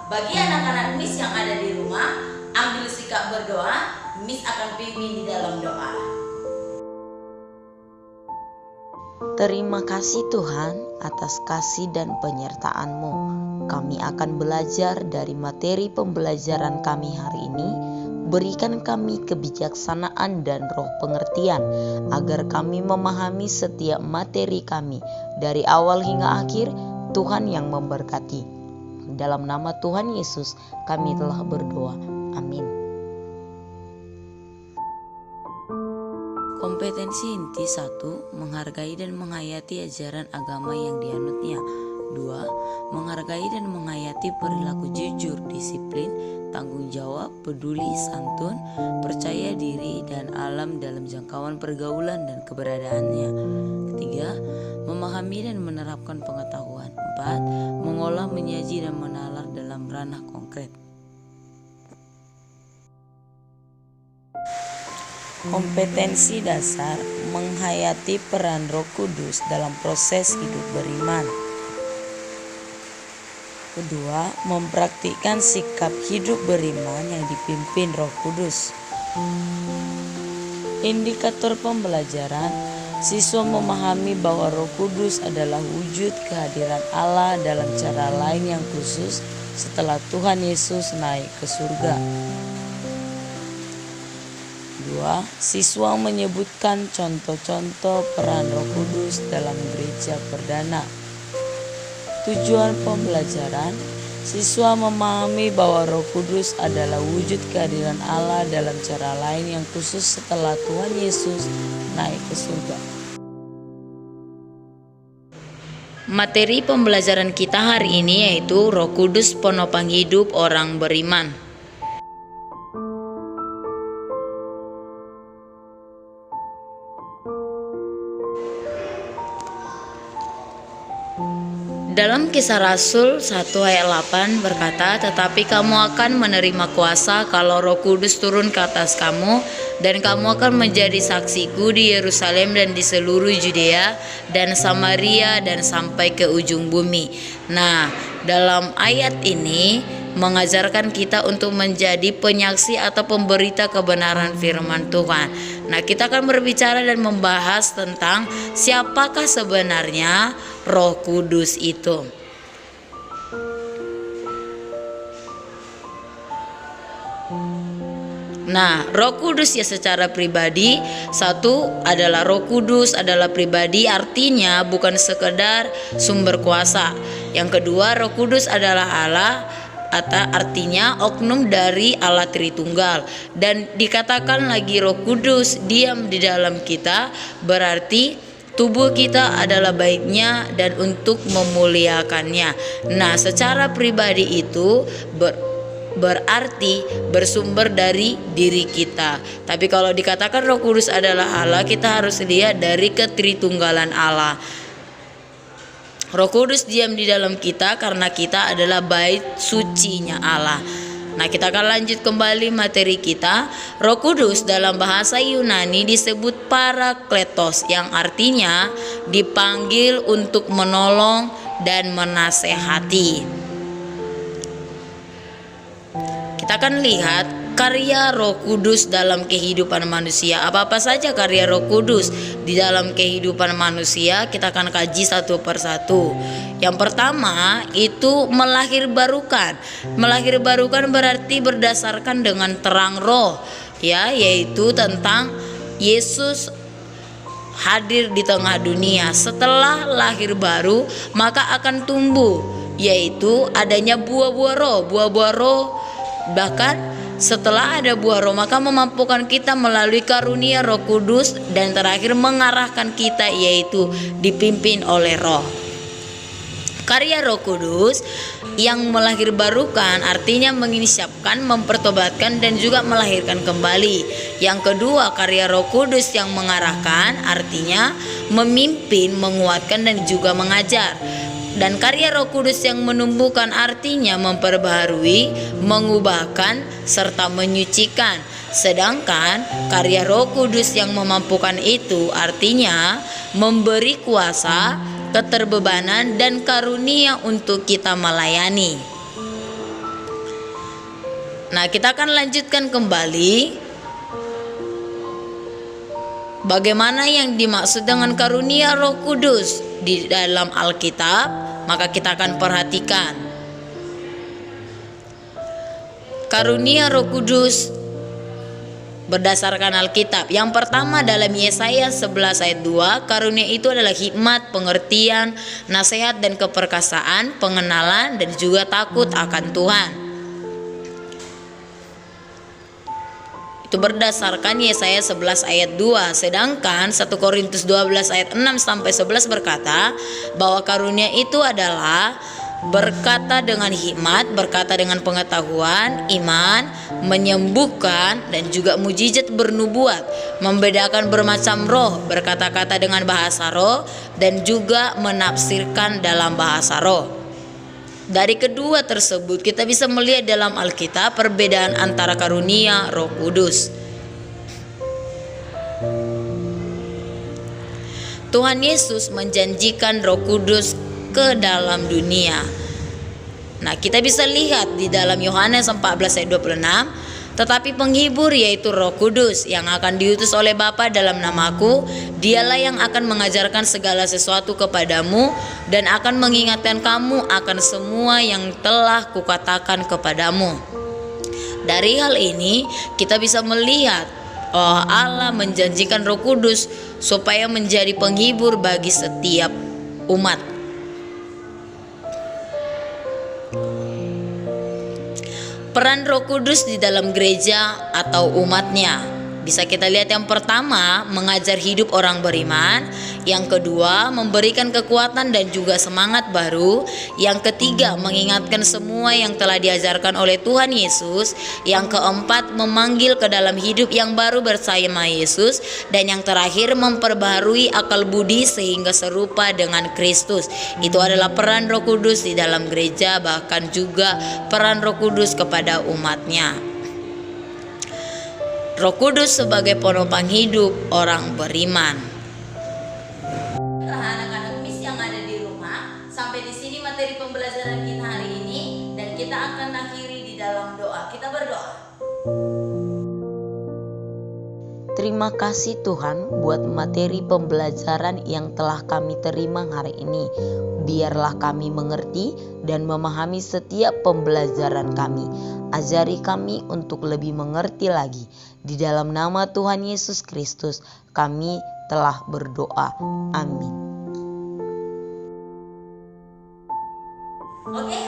Bagi anak-anak Miss yang ada di rumah, ambil sikap berdoa. Miss akan pimpin di dalam doa. Terima kasih Tuhan atas kasih dan penyertaan-Mu. Kami akan belajar dari materi pembelajaran kami hari ini. Berikan kami kebijaksanaan dan roh pengertian, agar kami memahami setiap materi kami dari awal hingga akhir. Tuhan yang memberkati. Dalam nama Tuhan Yesus kami telah berdoa. Amin. Kompetensi inti 1. Menghargai dan menghayati ajaran agama yang dianutnya. 2. Menghargai dan menghayati perilaku jujur, disiplin, tanggung jawab, peduli, santun, percaya diri, dan alam dalam jangkauan pergaulan dan keberadaannya. 3. Memahami dan menerapkan pengetahuan. 4. Mengolah, menyaji, dan menalar dalam ranah konkret. Kompetensi dasar: menghayati peran Roh Kudus dalam proses hidup beriman. Kedua, mempraktikkan sikap hidup beriman yang dipimpin Roh Kudus. Indikator pembelajaran: siswa memahami bahwa Roh Kudus adalah wujud kehadiran Allah dalam cara lain yang khusus setelah Tuhan Yesus naik ke surga. 2. Siswa menyebutkan contoh-contoh peran Roh Kudus dalam gereja perdana. Tujuan pembelajaran: siswa memahami bahwa Roh Kudus adalah wujud kehadiran Allah dalam cara lain yang khusus setelah Tuhan Yesus naik ke surga. Materi pembelajaran kita hari ini yaitu Roh Kudus penopang hidup orang beriman. Dalam Kisah Rasul 1 ayat 8 berkata, "Tetapi kamu akan menerima kuasa kalau Roh Kudus turun ke atas kamu, dan kamu akan menjadi saksiku di Yerusalem dan di seluruh Yudea dan Samaria dan sampai ke ujung bumi." Nah, dalam ayat ini mengajarkan kita untuk menjadi penyaksi atau pemberita kebenaran firman Tuhan. Nah, kita akan berbicara dan membahas tentang siapakah sebenarnya Roh Kudus itu. Nah, Roh Kudus ya secara pribadi, satu adalah Roh Kudus adalah pribadi, artinya bukan sekedar sumber kuasa. Yang kedua, Roh Kudus adalah Allah, artinya oknum dari Allah Tritunggal. Dan dikatakan lagi Roh Kudus diam di dalam kita, berarti tubuh kita adalah baiknya dan untuk memuliakannya. Nah, secara pribadi itu berarti bersumber dari diri kita. Tapi kalau dikatakan Roh Kudus adalah Allah, kita harus lihat dari ketritunggalan Allah. Roh Kudus diam di dalam kita karena kita adalah bait sucinya Allah. Nah, kita akan lanjut kembali materi kita. Roh Kudus dalam bahasa Yunani disebut Parakletos, yang artinya dipanggil untuk menolong dan menasehati. Kita akan lihat karya Roh Kudus dalam kehidupan manusia. Apa-apa saja karya Roh Kudus di dalam kehidupan manusia, kita akan kaji satu persatu. Yang pertama itu melahirbarukan. Melahirbarukan berarti berdasarkan dengan terang roh, ya, yaitu tentang Yesus hadir di tengah dunia. Setelah lahir baru, maka akan tumbuh, yaitu adanya buah-buah roh. Buah-buah roh, bahkan setelah ada buah roh, maka memampukan kita melalui karunia Roh Kudus, dan terakhir mengarahkan kita, yaitu dipimpin oleh roh. Karya Roh Kudus yang melahirbarukan artinya menginisiapkan, mempertobatkan, dan juga melahirkan kembali. Yang kedua, karya Roh Kudus yang mengarahkan artinya memimpin, menguatkan, dan juga mengajar. Dan karya Roh Kudus yang menumbuhkan artinya memperbaharui, mengubahkan, serta menyucikan. Sedangkan karya Roh Kudus yang memampukan itu artinya memberi kuasa, keterbebanan, dan karunia untuk kita melayani. Nah, kita akan lanjutkan kembali bagaimana yang dimaksud dengan karunia Roh Kudus di dalam Alkitab. Maka kita akan perhatikan karunia Roh Kudus berdasarkan Alkitab. Yang pertama dalam Yesaya 11 ayat 2, karunia itu adalah hikmat, pengertian, nasihat dan keperkasaan, pengenalan dan juga takut akan Tuhan. Itu berdasarkan Yesaya 11 ayat 2. Sedangkan 1 Korintus 12 ayat 6 sampai 11 berkata bahwa karunia itu adalah berkata dengan hikmat, berkata dengan pengetahuan, iman, menyembuhkan dan juga mujizat bernubuat, membedakan bermacam roh, berkata-kata dengan bahasa roh dan juga menafsirkan dalam bahasa roh. Dari kedua tersebut kita bisa melihat dalam Alkitab perbedaan antara karunia Roh Kudus. Tuhan Yesus menjanjikan Roh Kudus ke dalam dunia. Nah, kita bisa lihat di dalam Yohanes 14 ayat 26, tetapi penghibur yaitu Roh Kudus yang akan diutus oleh Bapa dalam namaku, dialah yang akan mengajarkan segala sesuatu kepadamu dan akan mengingatkan kamu akan semua yang telah kukatakan kepadamu. Dari hal ini kita bisa melihat Allah menjanjikan Roh Kudus supaya menjadi penghibur bagi setiap umat. Peran Roh Kudus di dalam gereja atau umatnya bisa kita lihat. Yang pertama, mengajar hidup orang beriman. Yang kedua, memberikan kekuatan dan juga semangat baru. Yang ketiga, mengingatkan semua yang telah diajarkan oleh Tuhan Yesus. Yang keempat, memanggil ke dalam hidup yang baru bersama Yesus. Dan yang terakhir, memperbaharui akal budi sehingga serupa dengan Kristus. Itu adalah peran Roh Kudus di dalam gereja, bahkan juga peran Roh Kudus kepada umatnya. Roh Kudus sebagai penopang hidup orang beriman. Anak-anak Miss yang ada di rumah, sampai di sini materi pembelajaran kita hari ini dan kita akan akhiri di dalam doa. Kita berdoa. Terima kasih Tuhan buat materi pembelajaran yang telah kami terima hari ini. Biarlah kami mengerti dan memahami setiap pembelajaran kami. Ajari kami untuk lebih mengerti lagi. Di dalam nama Tuhan Yesus Kristus kami telah berdoa. Amin. Oke,